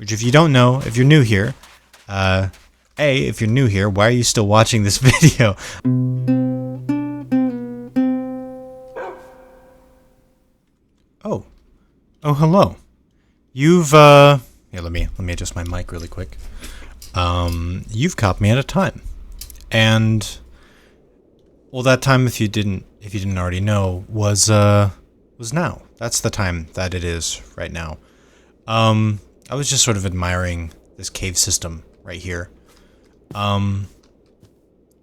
which if you don't know, if you're new here, if you're new here, why are you still watching this video? Oh, hello. You've, here, let me adjust my mic really quick. You've caught me at a time. And, well, that time, if you didn't already know, was now. That's the time that it is right now. I was just sort of admiring this cave system right here.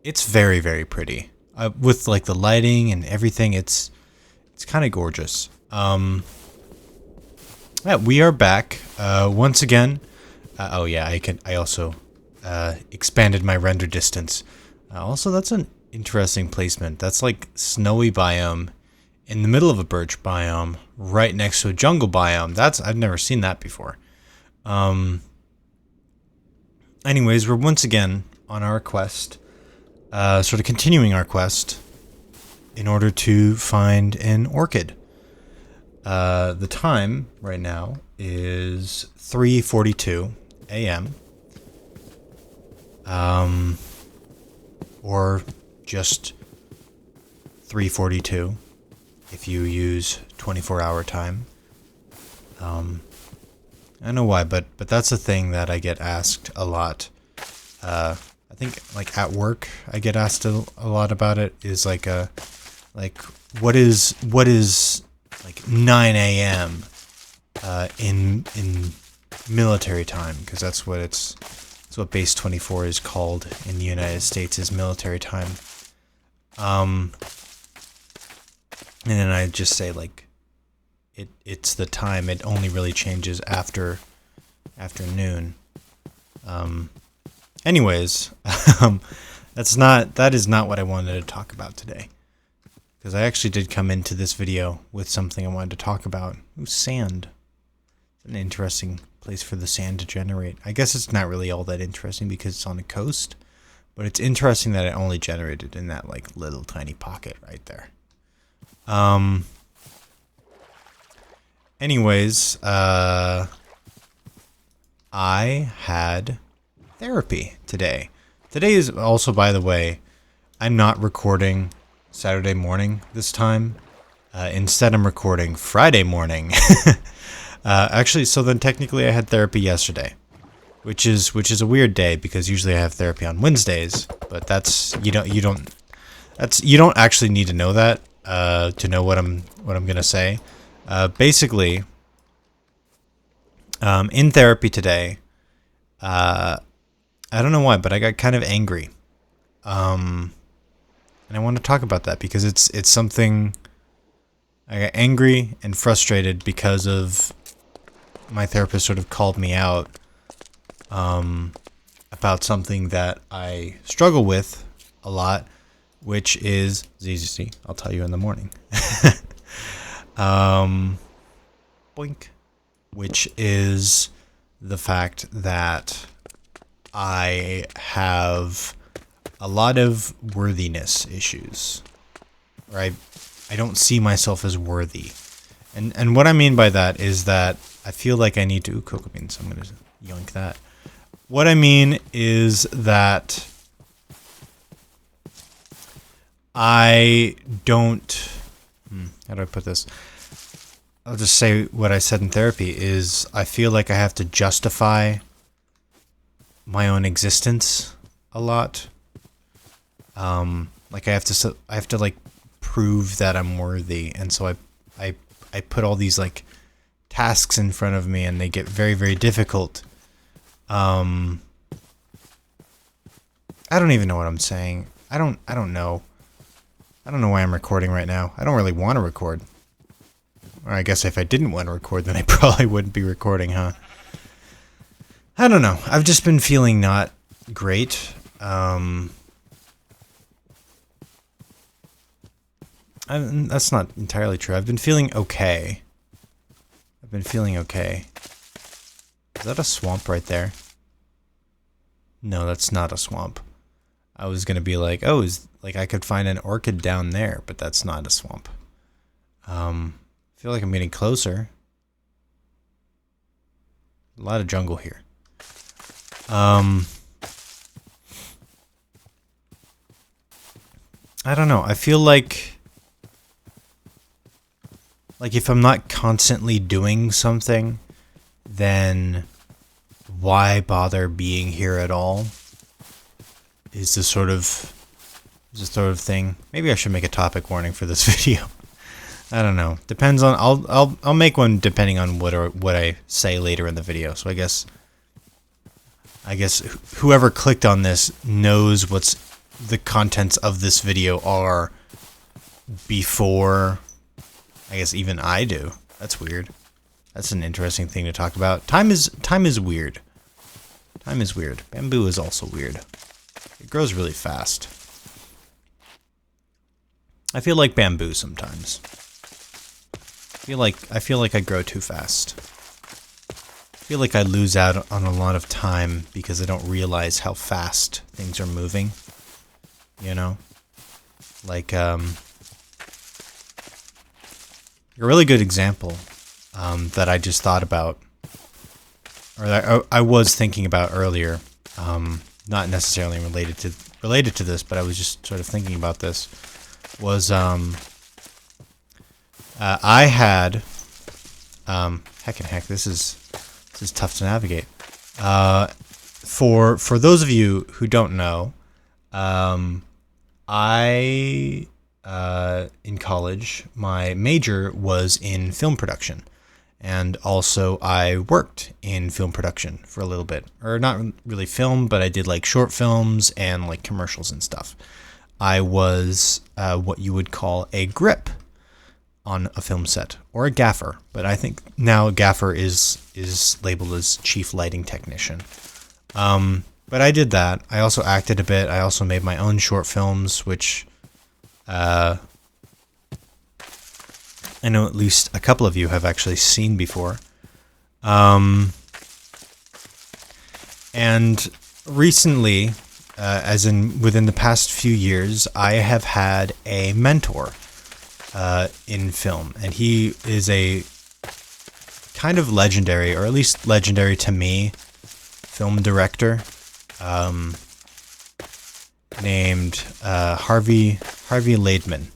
It's very, very pretty. With, like, the lighting and everything, it's kind of gorgeous. Yeah, we are back once again. Oh yeah, I also expanded my render distance. Also, that's an interesting placement. That's like snowy biome in the middle of a birch biome, right next to a jungle biome. I've never seen that before. Anyways, we're once again on our quest, sort of continuing our quest in order to find an orchid. The time right now is 3:42 a.m. Or just 3:42 if you use 24-hour time. I don't know why, but that's a thing that I get asked a lot. I think like at work I get asked a lot about it. Is like what is like 9 a.m. In military time, because that's what base 24 is called in the United States, is military time. And then I just say like it's the time. It only really changes after noon. Anyways, that is not what I wanted to talk about today. Because I actually did come into this video with something I wanted to talk about. Ooh, sand. It's an interesting place for the sand to generate. I guess it's not really all that interesting because it's on the coast. But it's interesting that it only generated in that like little tiny pocket right there. Anyways, I had therapy today. Today is also, by the way, I'm not recording Saturday morning this time. Instead, I'm recording Friday morning. Actually, so then technically I had therapy yesterday, which is a weird day because usually I have therapy on Wednesdays, but you don't actually need to know that to know what I'm gonna say. Basically, in therapy today, I don't know why, but I got kind of angry. And I want to talk about that because it's something. I got angry and frustrated because of my therapist sort of called me out about something that I struggle with a lot, which is ZZC. I'll tell you in the morning. Boink. Which is the fact that I have a lot of worthiness issues, right? I don't see myself as worthy. And what I mean by that is that I feel like I need to... Ooh, cocoa beans, I'm going to yoink that. What I mean is that I don't... how do I put this? I'll just say what I said in therapy is I feel like I have to justify my own existence a lot. Like I have to like prove that I'm worthy, and so I put all these like tasks in front of me, and they get very, very difficult. I don't even know what I'm saying. I don't know. I don't know why I'm recording right now. I don't really want to record. Or I guess if I didn't want to record, then I probably wouldn't be recording, huh? I don't know. I've just been feeling not great. That's not entirely true. I've been feeling okay. Is that a swamp right there? No, that's not a swamp. I was gonna be like, oh, I could find an orchid down there, but that's not a swamp. I feel like I'm getting closer. A lot of jungle here. I don't know. I feel like if I'm not constantly doing something, then why bother being here at all? Is the sort of thing. Maybe I should make a topic warning for this video. I don't know. Depends on. I'll make one depending on what I say later in the video. So I guess whoever clicked on this knows what's the contents of this video are before I guess even I do. That's weird. That's an interesting thing to talk about. Time is weird. Time is weird. Bamboo is also weird. It grows really fast. I feel like bamboo sometimes. I feel like I grow too fast. I feel like I lose out on a lot of time because I don't realize how fast things are moving. You know? Like, a really good example that I just thought about, or that I was thinking about earlier, not necessarily related to this, but I was just sort of thinking about this, was I had heck, this is tough to navigate. For those of you who don't know, I in college, my major was in film production, and also I worked in film production for a little bit, or not really film, but I did like short films and like commercials and stuff. I was what you would call a grip on a film set, or a gaffer, but I think now gaffer is labeled as chief lighting technician. But I did that. I also acted a bit. I also made my own short films, which I know at least a couple of you have actually seen before. And recently, as in within the past few years, I have had a mentor in film, and he is a kind of legendary, or at least legendary to me, film director named Harvey Laidman.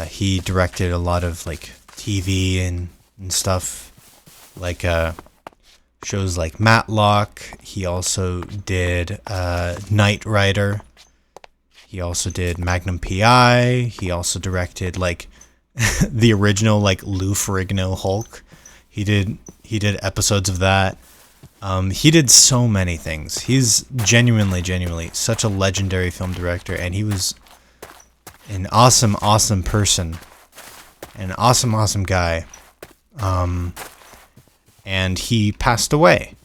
He directed a lot of like TV and stuff, like shows like Matlock. He also did Knight Rider. He also did Magnum PI. He also directed like the original like Lou Ferrigno Hulk. He did episodes of that. He did so many things. He's genuinely such a legendary film director, and he was an awesome person, an awesome guy. And he passed away.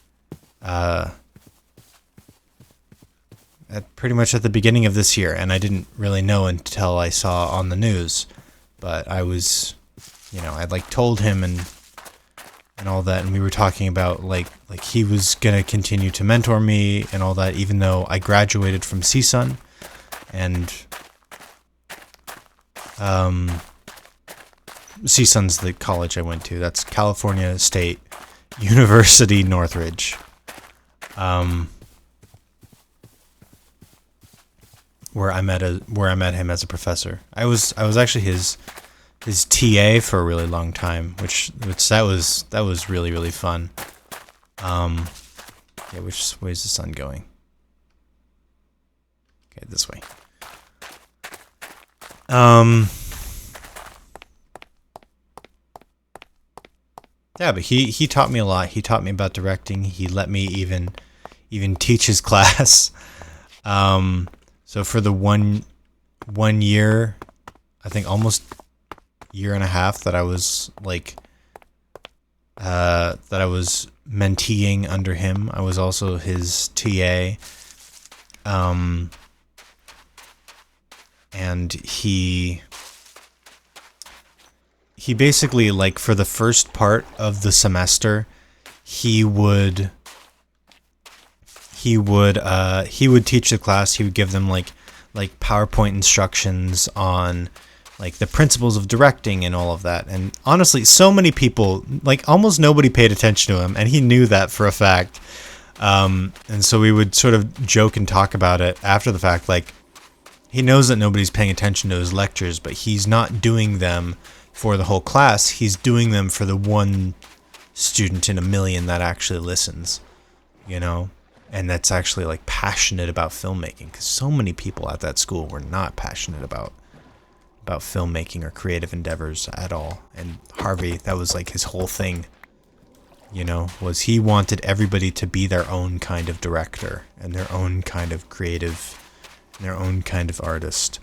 Pretty much at the beginning of this year, and I didn't really know until I saw on the news. But I was, I'd like told him and all that, and we were talking about like he was gonna continue to mentor me and all that, even though I graduated from CSUN, and CSUN's the college I went to. That's California State University Northridge. Where I met him as a professor. I was actually his TA for a really long time, which that was really fun. Yeah, which way is the sun going? Okay, this way. Yeah, but he taught me a lot. He taught me about directing. He let me even teach his class. So for the one year, I think almost year and a half that I was menteeing under him, I was also his TA. And he basically, like, for the first part of the semester, he would teach the class. He would give them like PowerPoint instructions on like the principles of directing and all of that. And honestly, so many people, like almost nobody paid attention to him, and he knew that for a fact. And so we would sort of joke and talk about it after the fact. Like, he knows that nobody's paying attention to his lectures, but he's not doing them for the whole class. He's doing them for the one student in a million that actually listens, you know, and that's actually like passionate about filmmaking, because so many people at that school were not passionate about filmmaking or creative endeavors at all. And Harvey, that was like his whole thing, you know, was he wanted everybody to be their own kind of director and their own kind of creative and their own kind of artist.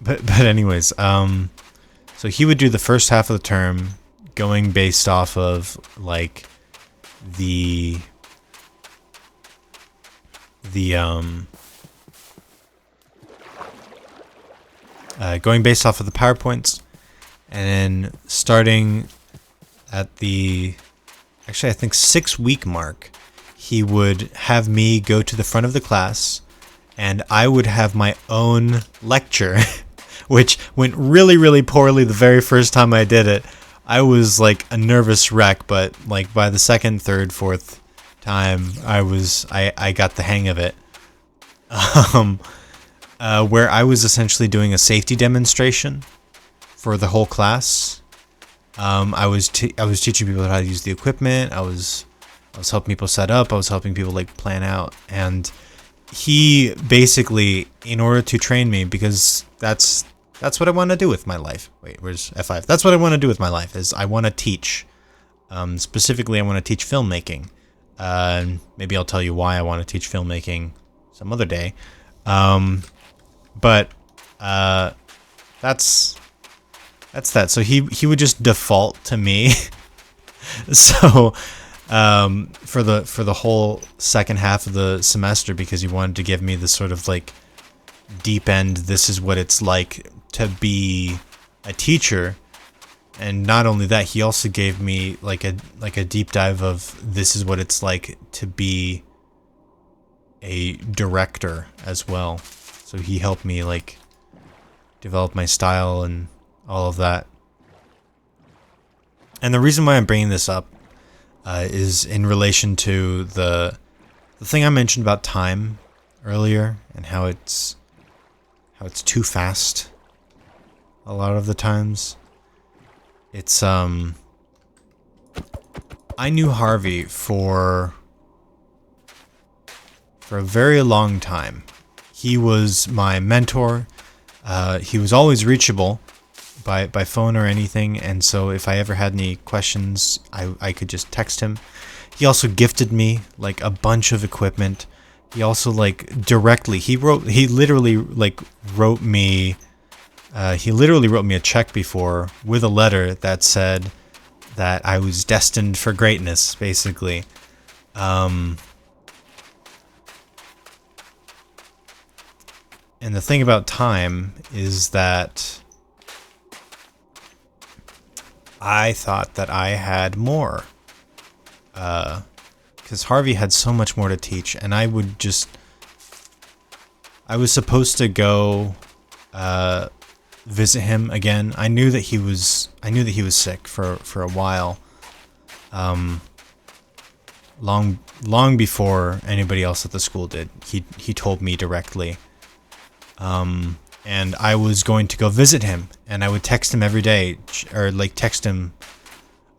But anyways, so he would do the first half of the term going based off of like going based off of the PowerPoints, and then starting at the, actually I think 6-week mark, he would have me go to the front of the class, and I would have my own lecture, which went really, really poorly the very first time I did it. I was like a nervous wreck, but like by the second, third, fourth time, I got the hang of it. Where I was essentially doing a safety demonstration for the whole class. I was teaching people how to use the equipment. I was helping people set up. I was helping people like plan out. And he basically, in order to train me, because that's what I want to do with my life. Wait, where's F5? That's what I want to do with my life, is I want to teach. Specifically, I want to teach filmmaking. Maybe I'll tell you why I want to teach filmmaking some other day. But that's that. So he would just default to me. So for the whole second half of the semester, because he wanted to give me this sort of like deep end, this is what it's like to be a teacher. And not only that, he also gave me like a deep dive of this is what it's like to be a director as well. So he helped me like develop my style and all of that. And the reason why I'm bringing this up is in relation to the thing I mentioned about time earlier, and how it's too fast a lot of the times. It's I knew Harvey for a very long time. He was my mentor. He was always reachable by phone or anything, and so if I ever had any questions, I could just text him. He also gifted me like a bunch of equipment. He also like directly he literally wrote me a check before with a letter that said that I was destined for greatness, basically. And the thing about time is that I thought that I had more. Because Harvey had so much more to teach, and I was supposed to go visit him again. I knew that he was sick for a while. Long before anybody else at the school did. He told me directly. And I was going to go visit him, and I would text him every day, or like text him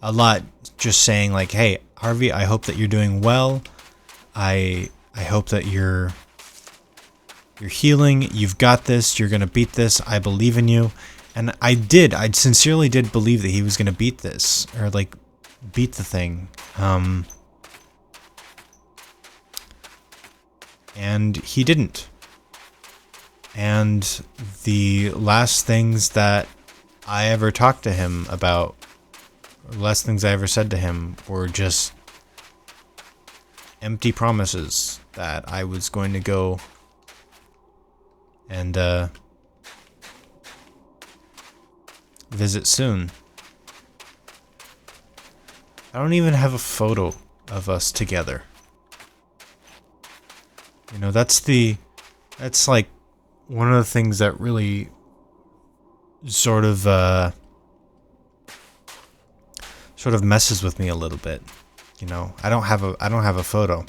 a lot, just saying like, "Hey, Harvey, I hope that you're doing well. I hope that you're healing. You've got this. You're gonna beat this. I believe in you." And I did. I sincerely did believe that he was gonna beat this, or like beat the thing. And he didn't. And the last things that I ever talked to him about, or the last things I ever said to him, were just empty promises that I was going to go and visit soon. I don't even have a photo of us together. You know, that's like one of the things that really sort of messes with me a little bit. You know, I don't have a photo.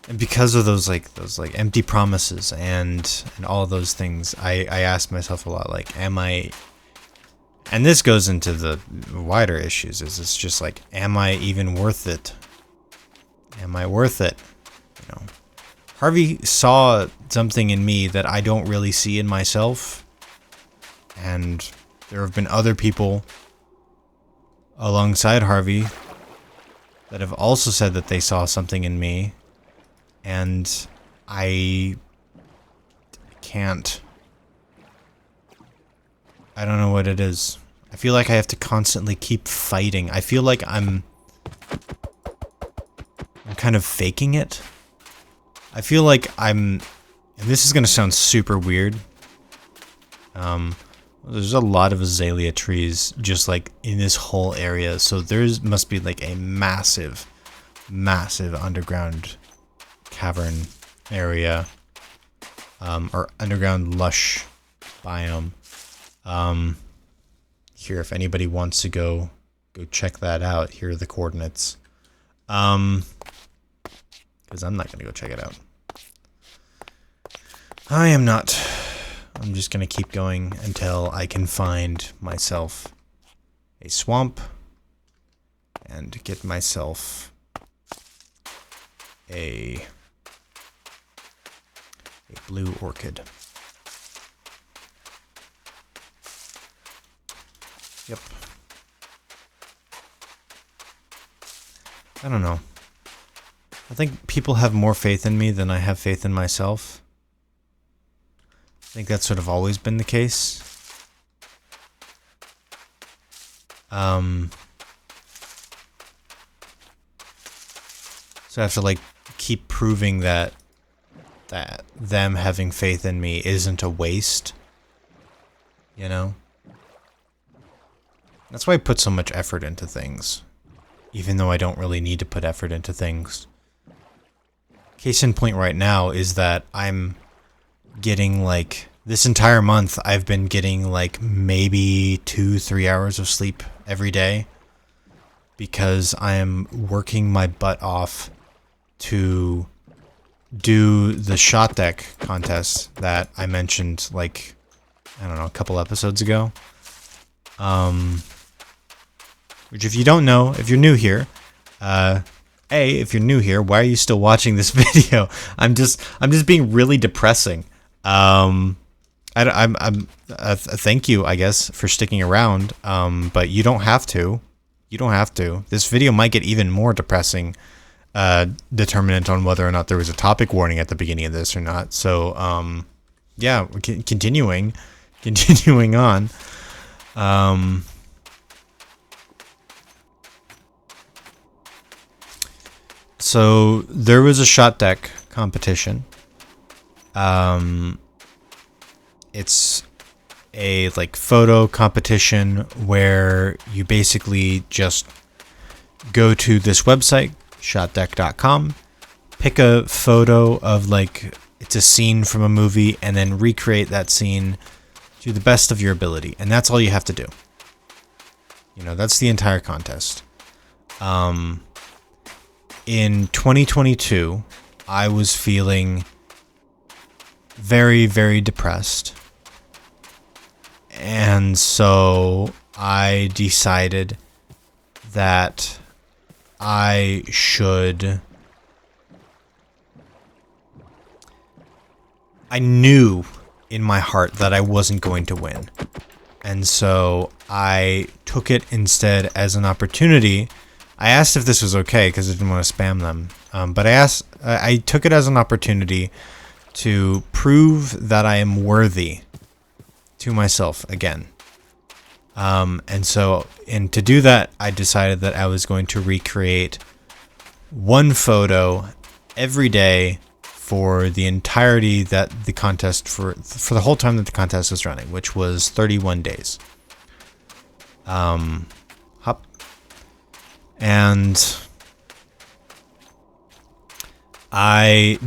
And because of those empty promises and all of those things, I ask myself a lot, like, am I, and this goes into the wider issues, is it's just like, am I even worth it? Am I worth it? You know, Harvey saw something in me that I don't really see in myself, and there have been other people alongside Harvey that have also said that they saw something in me, and I can't. I don't know what it is. I feel like I have to constantly keep fighting. I feel like I'm kind of faking it. I feel like and this is gonna sound super weird. There's a lot of azalea trees just like in this whole area, so must be like a massive underground cavern area, or underground lush biome. Here, if anybody wants to go check that out, here are the coordinates. Because I'm not gonna go check it out. I am not. I'm just gonna keep going until I can find myself a swamp and get myself a blue orchid. Yep. I don't know. I think people have more faith in me than I have faith in myself. I think that's sort of always been the case. So I have to like keep proving that them having faith in me isn't a waste. You know? That's why I put so much effort into things. Even though I don't really need to put effort into things. Case in point right now is that I'm getting like, this entire month I've been getting like maybe 2-3 hours of sleep every day. Because I am working my butt off to do the shot deck contest that I mentioned like, I don't know, a couple episodes ago. Which if you don't know, if you're new here, if you're new here, why are you still watching this video? I'm just being really depressing. Thank you, I guess, for sticking around. But you don't have to. You don't have to. This video might get even more depressing, determinant on whether or not there was a topic warning at the beginning of this or not. So, yeah, continuing on. So there was a shot deck competition. It's a like photo competition where you basically just go to this website, shotdeck.com, pick a photo of like, it's a scene from a movie, and then recreate that scene to the best of your ability. And that's all you have to do. You know, that's the entire contest. In 2022, I was feeling very, very depressed. And so I decided that I knew in my heart that I wasn't going to win. And so I took it instead as an opportunity. I asked if this was okay because I didn't want to spam them. But I took it as an opportunity to prove that I am worthy to myself again. And to do that, I decided that I was going to recreate one photo every day for the entirety that the contest, for the whole time that the contest was running, which was 31 days. And I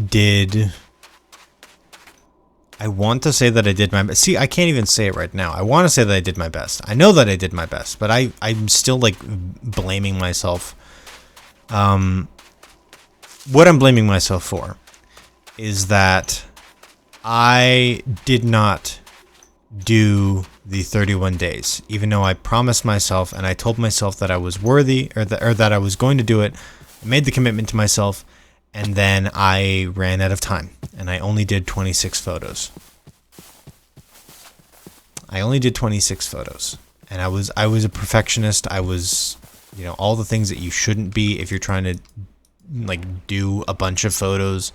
want to say that I did my best. See, I can't even say it right now. I want to say that I did my best. I know that I did my best, but I'm still like blaming myself. What I'm blaming myself for is that I did not do the 31 days, even though I promised myself and I told myself that I was worthy, or that I was going to do it. I made the commitment to myself, and then I ran out of time, and I only did 26 photos. I only did 26 photos, and I was a perfectionist. I was, all the things that you shouldn't be if you're trying to like do a bunch of photos.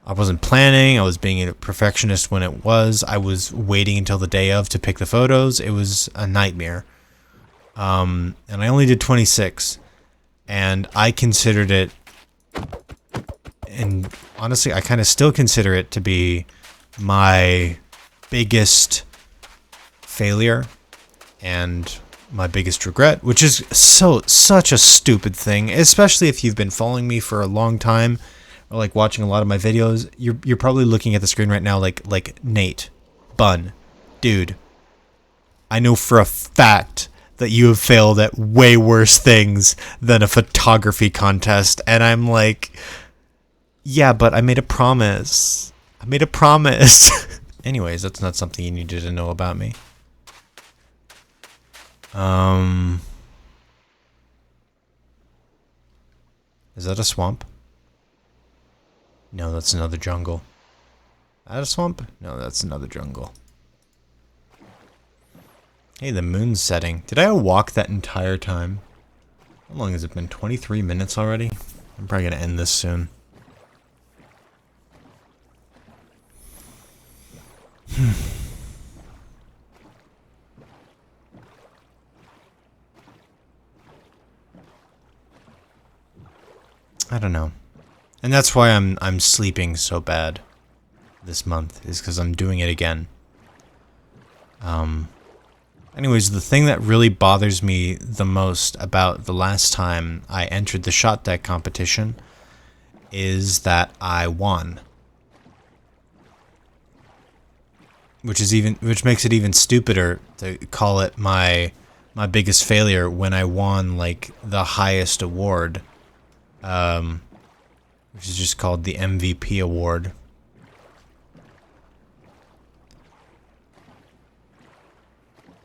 I wasn't planning. I was being a perfectionist when it was. I was waiting until the day of to pick the photos. It was a nightmare. And I only did 26, and I considered it, and honestly, I kind of still consider it to be my biggest failure and my biggest regret, which is such a stupid thing, especially if you've been following me for a long time or like watching a lot of my videos. You're probably looking at the screen right now like Nate, Bun, dude, I know for a fact that you have failed at way worse things than a photography contest. And I'm like, yeah, but I made a promise. Anyways, that's not something you needed to know about me. Is that a swamp? No, that's another jungle. Is that a swamp? No, that's another jungle. Hey, the moon's setting. Did I walk that entire time? How long has it been? 23 minutes already? I'm probably gonna end this soon. I don't know. And that's why I'm sleeping so bad this month, is because I'm doing it again. Anyways, the thing that really bothers me the most about the last time I entered the shot deck competition is that I won. Which makes it even stupider to call it my biggest failure when I won like the highest award, which is just called the MVP award.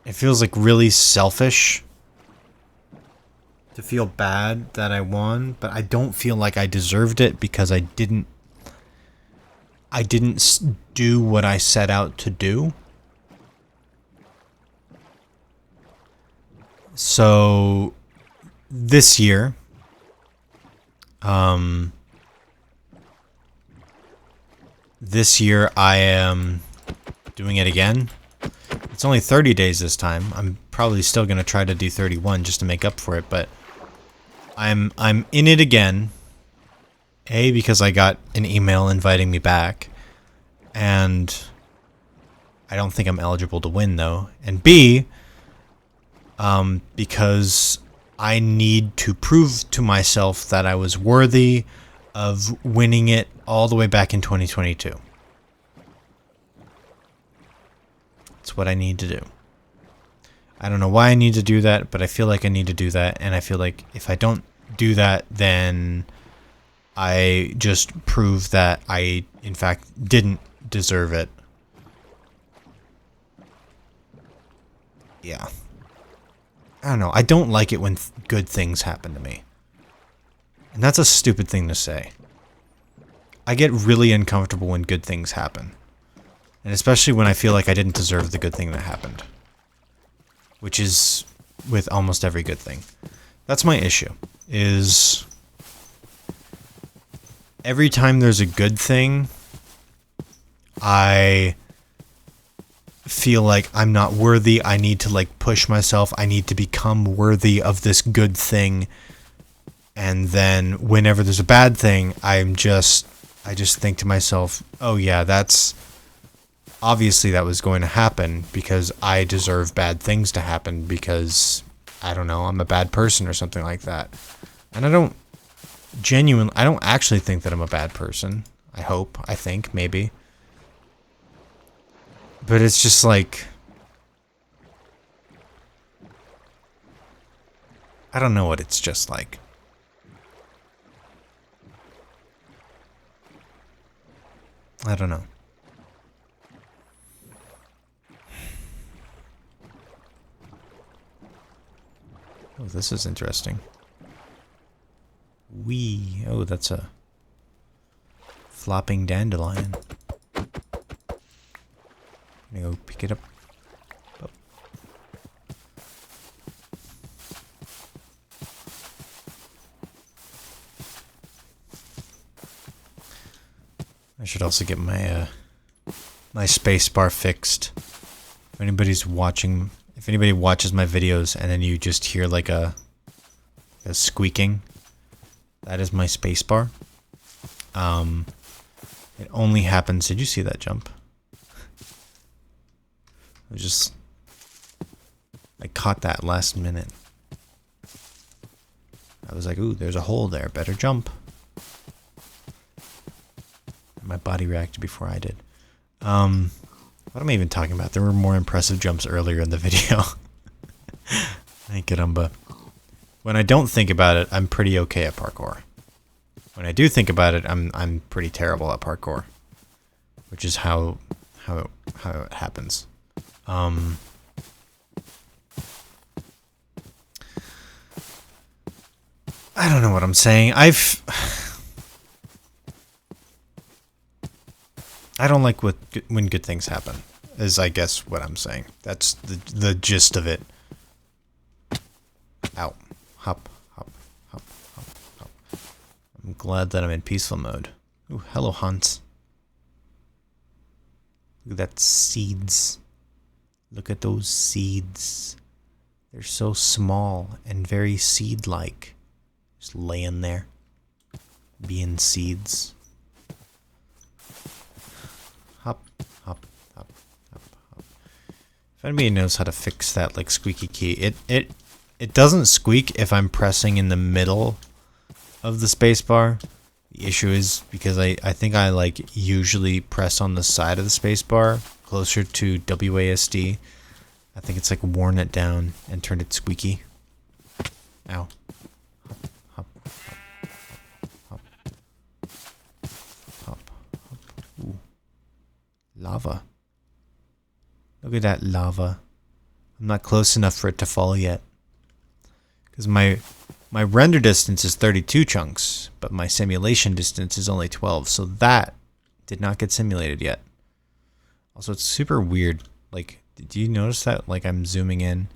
It feels like really selfish to feel bad that I won, but I don't feel like I deserved it because I didn't do what I set out to do. So this year, I am doing it again. It's only 30 days this time. I'm probably still going to try to do 31 just to make up for it, but I'm in it again. A, because I got an email inviting me back, and I don't think I'm eligible to win though. And B, because I need to prove to myself that I was worthy of winning it all the way back in 2022. That's what I need to do. I don't know why I need to do that, but I feel like I need to do that, and I feel like if I don't do that, then I just prove that I, in fact, didn't deserve it. Yeah. I don't know. I don't like it when good things happen to me. And that's a stupid thing to say. I get really uncomfortable when good things happen. And especially when I feel like I didn't deserve the good thing that happened. Which is with almost every good thing. That's my issue. Is every time there's a good thing, I feel like I'm not worthy. I need to like push myself. I need to become worthy of this good thing. And then whenever there's a bad thing, I just think to myself, oh yeah, that's obviously that was going to happen because I deserve bad things to happen because I don't know, I'm a bad person or something like that. And I don't actually think that I'm a bad person. I hope, I think, maybe. But it's just like, I don't know what it's just like. I don't know. Oh, this is interesting. Wee. Oh, that's a flopping dandelion. I'm gonna go pick it up. Oh. I should also get my my space bar fixed. If anybody's watching, if anybody watches my videos and then you just hear like a squeaking, that is my space bar. It only happens. Did you see that jump? I caught that last minute. I was like, ooh, there's a hole there. Better jump. My body reacted before I did. What am I even talking about? There were more impressive jumps earlier in the video. Thank you, Dumba. When I don't think about it, I'm pretty okay at parkour. When I do think about it, I'm pretty terrible at parkour, which is how it happens. I don't know what I'm saying. I don't like when good things happen, is I guess what I'm saying. That's the gist of it. Ow. Hop, hop, hop, hop, hop. I'm glad that I'm in peaceful mode. Ooh, hello, Hans. Look at that seeds. Look at those seeds. They're so small and very seed-like. Just laying there. Being seeds. Hop, hop, hop, hop, hop. If anybody knows how to fix that like squeaky key, it doesn't squeak if I'm pressing in the middle of the spacebar. The issue is because I think I like usually press on the side of the spacebar closer to WASD. I think it's like worn it down and turned it squeaky. Ow. Hop, hop, hop, hop, hop, hop. Ooh. Lava. Look at that lava. I'm not close enough for it to fall yet. Because my render distance is 32 chunks, but my simulation distance is only 12, so that did not get simulated yet. Also, it's super weird. Like, did you notice that? Like, I'm zooming in.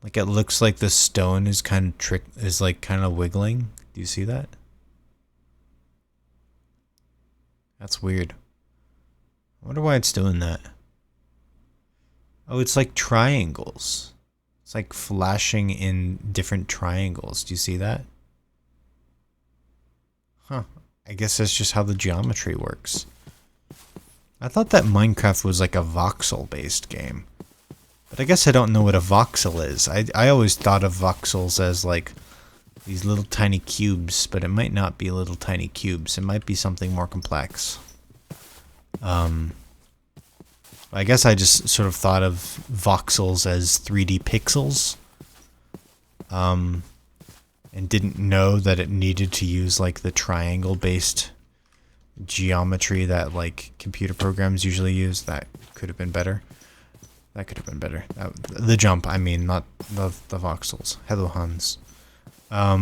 Like, it looks like the stone is kind of wiggling. Do you see that? That's weird. I wonder why it's doing that. Oh, it's like triangles. It's like flashing in different triangles. Do you see that? Huh. I guess that's just how the geometry works. I thought that Minecraft was like a voxel-based game. But I guess I don't know what a voxel is. I always thought of voxels as like these little tiny cubes, but it might not be little tiny cubes. It might be something more complex. I guess I just sort of thought of voxels as 3D pixels. And didn't know that it needed to use like the triangle-based geometry that like computer programs usually use. That could have been better. That could have been better. The jump, I mean, not the voxels. Hello, Hans. I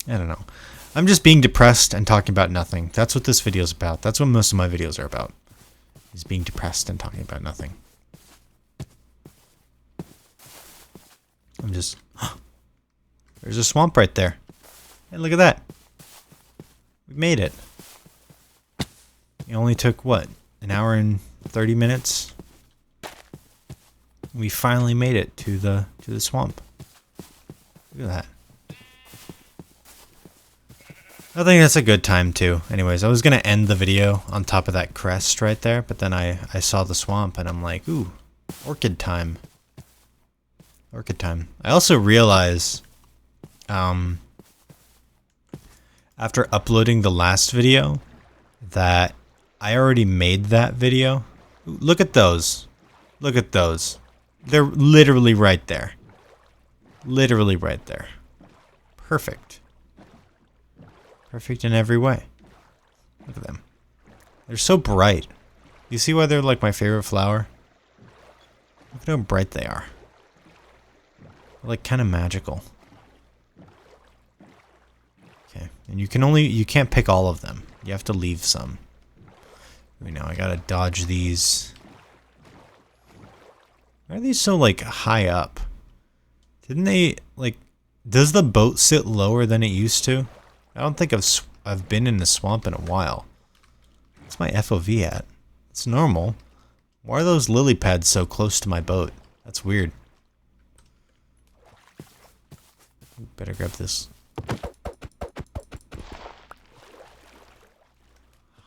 don't know. I'm just being depressed and talking about nothing. That's what this video is about. That's what most of my videos are about. Is being depressed and talking about nothing. I'm just... There's a swamp right there. Hey, look at that. We made it. It only took, what, an hour and 30 minutes? We finally made it to the swamp. Look at that. I think that's a good time too. Anyways, I was gonna end the video on top of that crest right there, but then I saw the swamp and I'm like, ooh, Orchid time. Orchid time. I also realize, after uploading the last video, that I already made that video. Look at those. Look at those. They're literally right there. Literally right there. Perfect. Perfect in every way. Look at them. They're so bright. You see why they're like my favorite flower? Look at how bright they are. They're like kind of magical. Okay, and you can't pick all of them. You have to leave some. Right now I gotta dodge these. Why are these so like high up? Didn't they like? Does the boat sit lower than it used to? I don't think I've been in the swamp in a while. What's my FOV at? It's normal. Why are those lily pads so close to my boat? That's weird. Better grab this.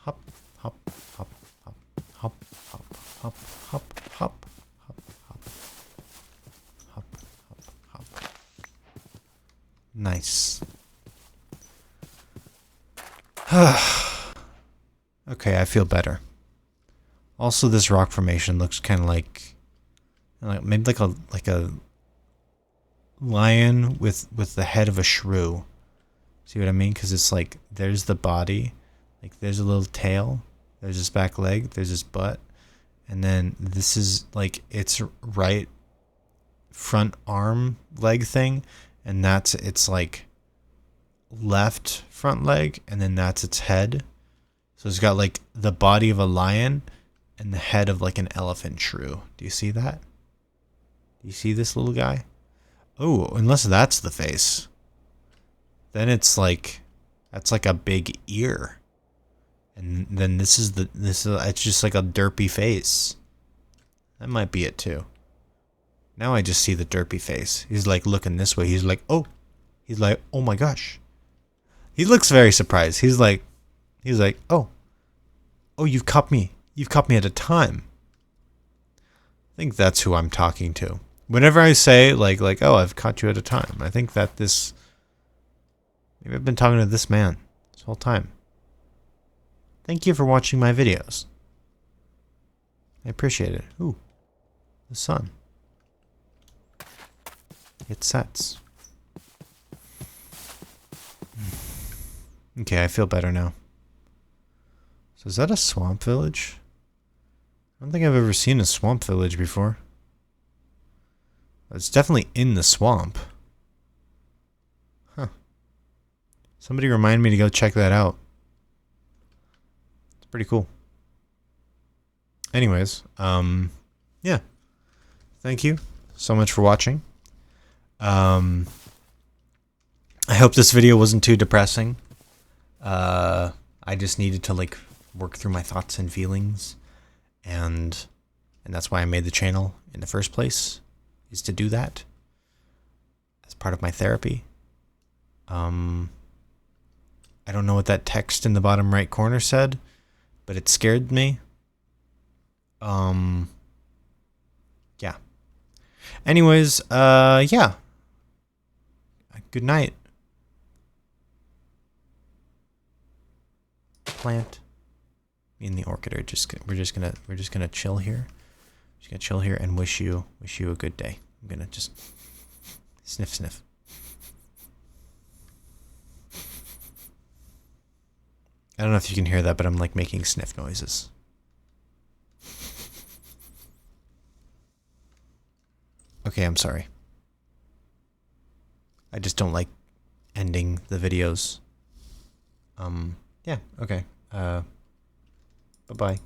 Hop, hop, hop, hop, hop, hop, hop, hop, hop, hop, hop, hop, hop, hop. Nice. Okay, I feel better. Also, this rock formation looks kind of like maybe like a lion with the head of a shrew. See what I mean? Because it's like there's the body, like there's a little tail, there's his back leg, there's his butt, and then this is like its right front arm leg thing, and that's its like left front leg, and then that's its head. So it's got like the body of a lion and the head of like an elephant shrew. Do you see that? Do you see this little guy? Oh, unless that's the face. Then it's like that's like a big ear. And then this is it's just like a derpy face. That might be it too. Now I just see the derpy face. He's like looking this way. He's like, "Oh." He's like, "Oh my gosh." He looks very surprised. He's like, "Oh. Oh, you've caught me. You've caught me at a time." I think that's who I'm talking to. Whenever I say like, "Oh, I've caught you at a time," I think that maybe I've been talking to this man this whole time. Thank you for watching my videos. I appreciate it. Ooh, the sun. It sets. Okay, I feel better now. So is that a swamp village? I don't think I've ever seen a swamp village before. It's definitely in the swamp. Huh. Somebody remind me to go check that out. It's pretty cool. Anyways, yeah. Thank you so much for watching. I hope this video wasn't too depressing. I just needed to like work through my thoughts and feelings, and that's why I made the channel in the first place, is to do that as part of my therapy. I don't know what that text in the bottom right corner said, but it scared me. Yeah. Anyways, yeah. Good night. Plant. Me and the orchid are we're just gonna chill here. Just gonna chill here and wish you a good day. I'm gonna just sniff sniff. I don't know if you can hear that, but I'm like making sniff noises. Okay, I'm sorry. I just don't like ending the videos. Yeah, okay. Bye-bye.